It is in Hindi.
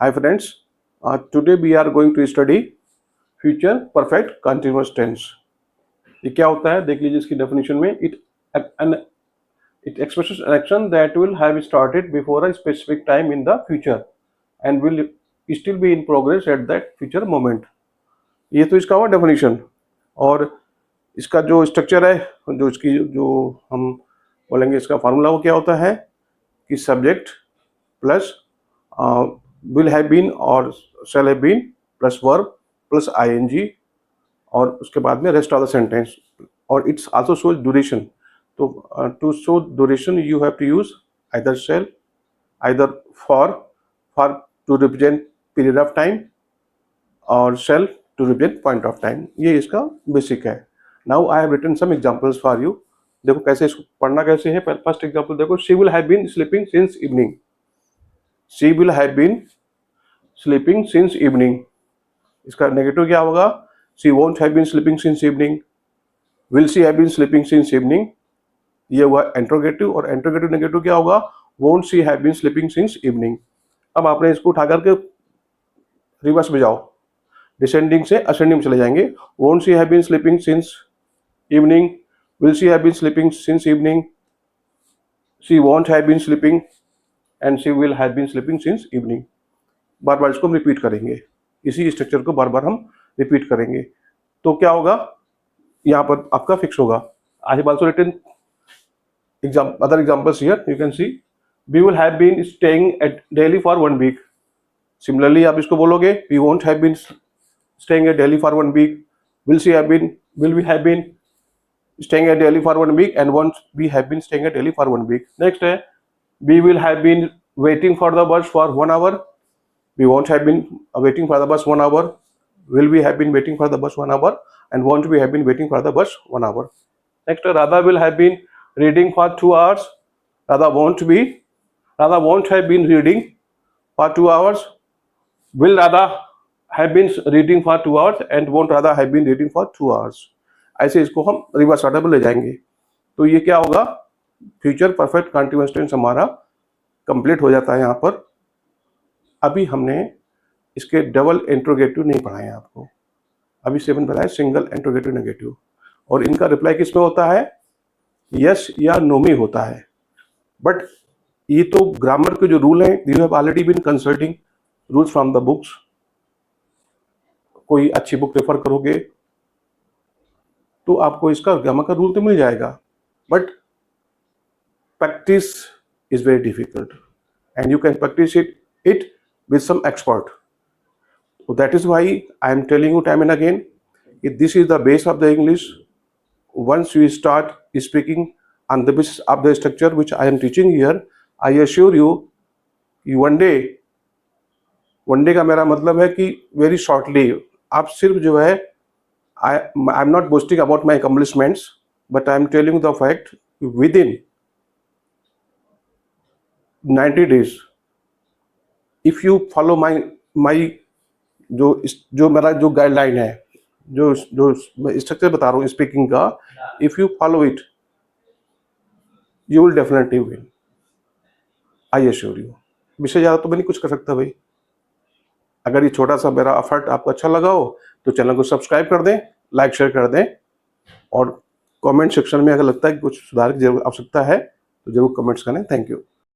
Hi friends, today we are going to study future perfect continuous tense. ये क्या होता है देख लीजिए इसकी डेफिनेशन में. It expresses an action that will have started before a specific time in the future and will still be in progress at that future moment. ये तो इसका हुआ डेफिनेशन. और इसका जो स्ट्रक्चर है, जो हम बोलेंगे इसका फार्मूला वो क्या होता है कि subject plus will have been और shall have been plus verb plus ing और उसके बाद में रेस्ट ऑफ द सेंटेंस. और इट्स आल्सो शोज ड्यूरेशन. तो to show duration you have to use either shall, either for to represent period of time और shall to represent point of time. ये इसका बेसिक है. Now I have written some examples for you. देखो कैसे इसको पढ़ना कैसे है. फर्स्ट एग्जांपल देखो, she will have been sleeping since evening. She will have been sleeping since evening. इसका नेगेटिव क्या होगा? She won't have been sleeping since evening. Will she have been sleeping since evening? ये हुआ इंट्रोगेटिव. और इंट्रोगेटिव नेगेटिव क्या होगा? Won't she have been sleeping since evening. अब आपने इसको उठा करके रिवर्स में जाओ, डिसेंडिंग से असेंडिंग चले जाएंगे. Won't she have been sleeping since evening? Will she have been sleeping since evening? She won't have been sleeping and she will have been sleeping since evening. बार बार इसको हम रिपीट करेंगे. इसी स्ट्रक्चर को बार बार हम रिपीट करेंगे. तो क्या होगा, यहाँ पर आपका फिक्स होगा. I have also written other examples here. You can see we will have been staying at Delhi for 1 week. Similarly आप इसको बोलोगे, we won't have been staying at Delhi for 1 week. Will we have been staying at Delhi for 1 week and won't we have been staying at Delhi for 1 week. Next है, we will have been waiting for the bus for 1 hour. We won't have been waiting for the bus 1 hour. Will we have been waiting for the bus 1 hour and won't we have been waiting for the bus 1 hour. Next, Radha will have been reading for 2 hours. Radha won't have been reading for 2 hours. Will Radha have been reading for 2 hours and won't Radha have been reading for 2 hours. ऐसे इसको हम रिवर्स ऑर्डर में ले जाएंगे. तो ये क्या होगा, फ्यूचर परफेक्ट कंटीन्यूअस टेंस हमारा कंप्लीट हो जाता है यहाँ पर. अभी हमने इसके डबल इंट्रोगेटिव नहीं पढ़ाए आपको. अभी 7 बताया सिंगल इंट्रोगेटिव नेगेटिव. और इनका रिप्लाई किस में होता है, यस या नो में होता है. बट ये तो ग्रामर के जो रूल हैं, you have already been consulting rules from the books. कोई अच्छी बुक रेफर करोगे तो आपको इसका ग्रामर का रूल तो मिल जाएगा. But practice is very difficult and you can practice it with some expert. So that is why I am telling you time and again, this is the base of the English. Once you start speaking on the basis of the structure which I am teaching here, I assure you one day का मेरा मतलब है कि very shortly आप सिर्फ जो है, I am not boasting about my accomplishments, but I am telling you the fact, within 90 days if you follow my जो मेरा जो गाइडलाइन है, जो स्ट्रक्चर बता रहा हूँ स्पीकिंग का, if you follow it you will definitely win. I assure you. इससे ज़्यादा तो मैं नहीं कुछ कर सकता भाई. अगर ये छोटा सा मेरा एफर्ट आपको अच्छा लगा हो तो चैनल को सब्सक्राइब कर दें, लाइक शेयर कर दें, और कमेंट सेक्शन में अगर लगता है कि कुछ सुधार की जरूर आवश्यकता है तो जरूर कमेंट्स करें. Thank you.